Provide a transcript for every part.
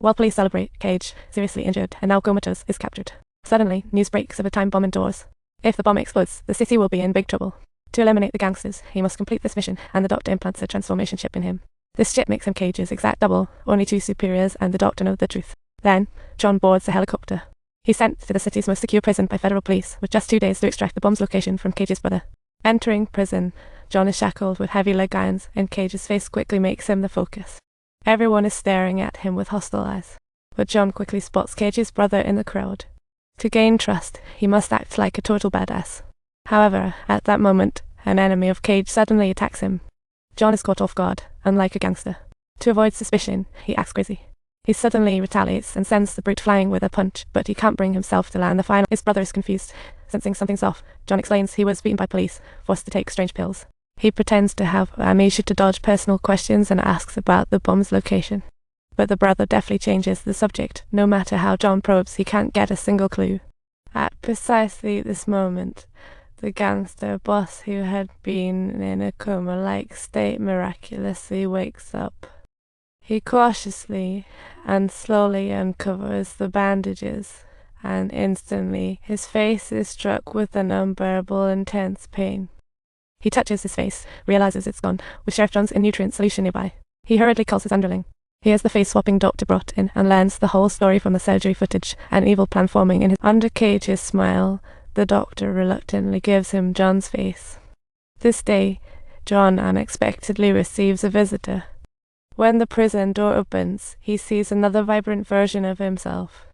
While police celebrate, Cage, seriously injured and now comatose, is captured. Suddenly, news breaks of a time bomb indoors. If the bomb explodes, the city will be in big trouble. To eliminate the gangsters, he must complete this mission, and the Doctor implants a transformation chip in him. This chip makes him Cage's exact double. Only two superiors and the Doctor know the truth. Then, John boards a helicopter. He's sent to the city's most secure prison by federal police, with just 2 days to extract the bomb's location from Cage's brother. Entering prison, John is shackled with heavy leg irons, and Cage's face quickly makes him the focus. Everyone is staring at him with hostile eyes, but John quickly spots Cage's brother in the crowd. To gain trust, he must act like a total badass. However, at that moment, an enemy of Cage suddenly attacks him. John is caught off guard, unlike a gangster. To avoid suspicion, he acts crazy. He suddenly retaliates and sends the brute flying with a punch, but he can't bring himself to land the final. His brother is confused. Sensing something's off, John explains he was beaten by police, forced to take strange pills. He pretends to have amnesia to dodge personal questions and asks about the bomb's location. But the brother deftly changes the subject. No matter how John probes, he can't get a single clue. At precisely this moment, the gangster boss who had been in a coma-like state miraculously wakes up. He cautiously and slowly uncovers the bandages, and instantly his face is struck with an unbearable intense pain. He touches his face, realizes it's gone, with Sheriff John's in-nutrient solution nearby. He hurriedly calls his underling. He has the face-swapping doctor brought in and learns the whole story from the surgery footage, an evil plan forming in his under Cage's smile. The doctor reluctantly gives him John's face. This day, John unexpectedly receives a visitor. When the prison door opens, he sees another vibrant version of himself.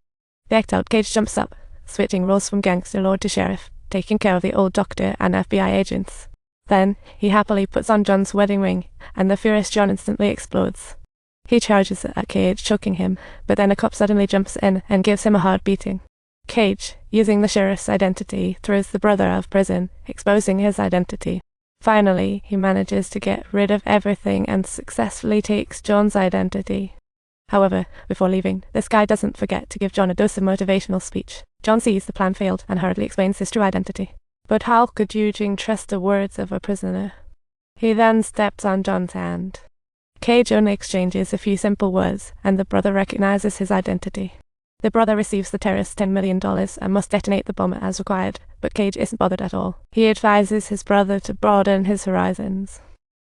Decked out, Cage jumps up, switching roles from gangster lord to sheriff, taking care of the old doctor and FBI agents. Then, he happily puts on John's wedding ring, and the furious John instantly explodes. He charges at Cage, choking him, but then a cop suddenly jumps in and gives him a hard beating. Cage, using the sheriff's identity, throws the brother out of prison, exposing his identity. Finally, he manages to get rid of everything and successfully takes John's identity. However, before leaving, this guy doesn't forget to give John a dose of motivational speech. John sees the plan failed and hurriedly explains his true identity. But how could Eugene trust the words of a prisoner? He then steps on John's hand. Cage only exchanges a few simple words, and the brother recognizes his identity. The brother receives the terrorists $10 million and must detonate the bomb as required, but Cage isn't bothered at all. He advises his brother to broaden his horizons.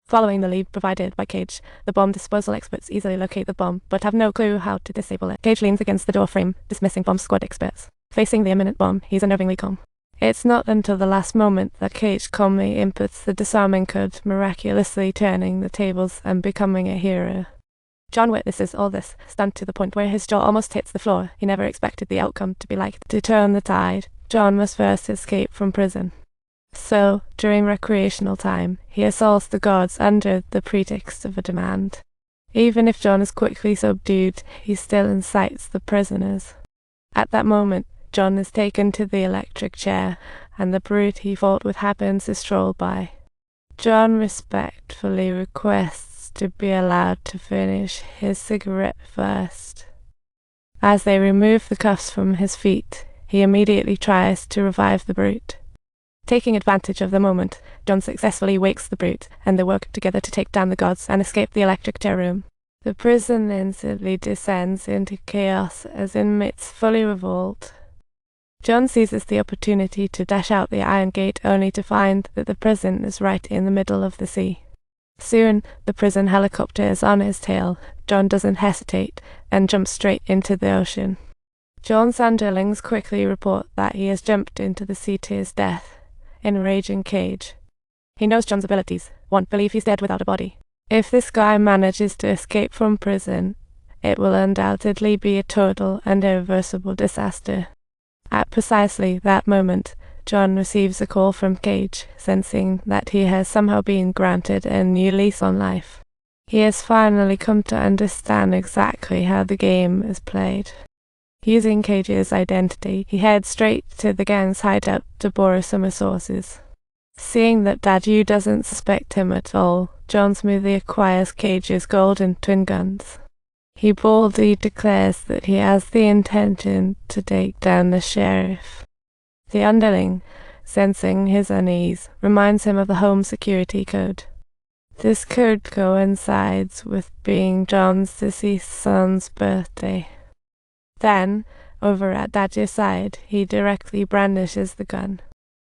Following the lead provided by Cage, the bomb disposal experts easily locate the bomb, but have no clue how to disable it. Cage leans against the door frame, dismissing bomb squad experts. Facing the imminent bomb, he's unnervingly calm. It's not until the last moment that Cage calmly inputs the disarming code, miraculously turning the tables and becoming a hero. John witnesses all this, stunned to the point where his jaw almost hits the floor. He never expected the outcome to be like. To turn the tide, John must first escape from prison. So, during recreational time, he assaults the guards under the pretext of a demand. Even if John is quickly subdued, he still incites the prisoners. At that moment, John is taken to the electric chair, and the brute he fought with happens to stroll by. John respectfully requests to be allowed to finish his cigarette first. As they remove the cuffs from his feet, he immediately tries to revive the brute. Taking advantage of the moment, John successfully wakes the brute, and they work together to take down the guards and escape the electric chair room. The prison instantly descends into chaos as inmates fully revolt. John seizes the opportunity to dash out the iron gate only to find that the prison is right in the middle of the sea. Soon, the prison helicopter is on his tail. John doesn't hesitate and jumps straight into the ocean. John's underlings quickly report that he has jumped into the sea to his death, enraging Cage. He knows John's abilities, won't believe he's dead without a body. If this guy manages to escape from prison, it will undoubtedly be a total and irreversible disaster. At precisely that moment, John receives a call from Cage, sensing that he has somehow been granted a new lease on life. He has finally come to understand exactly how the game is played. Using Cage's identity, he heads straight to the gang's hideout to borrow some resources. Seeing that Dadju doesn't suspect him at all, John smoothly acquires Cage's golden twin guns. He boldly declares that he has the intention to take down the sheriff. The underling, sensing his unease, reminds him of the home security code. This could coincides with being John's deceased son's birthday. Then, over at Daddy's side, he directly brandishes the gun.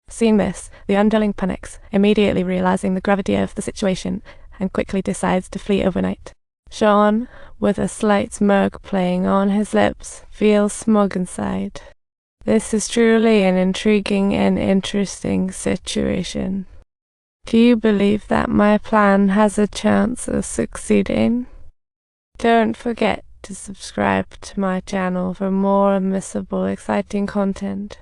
Seeing this, the underling panics, immediately realizing the gravity of the situation, and quickly decides to flee overnight. Sean, with a slight smirk playing on his lips, feels smug inside. This is truly an intriguing and interesting situation. Do you believe that my plan has a chance of succeeding? Don't forget to subscribe to my channel for more unmissable exciting content.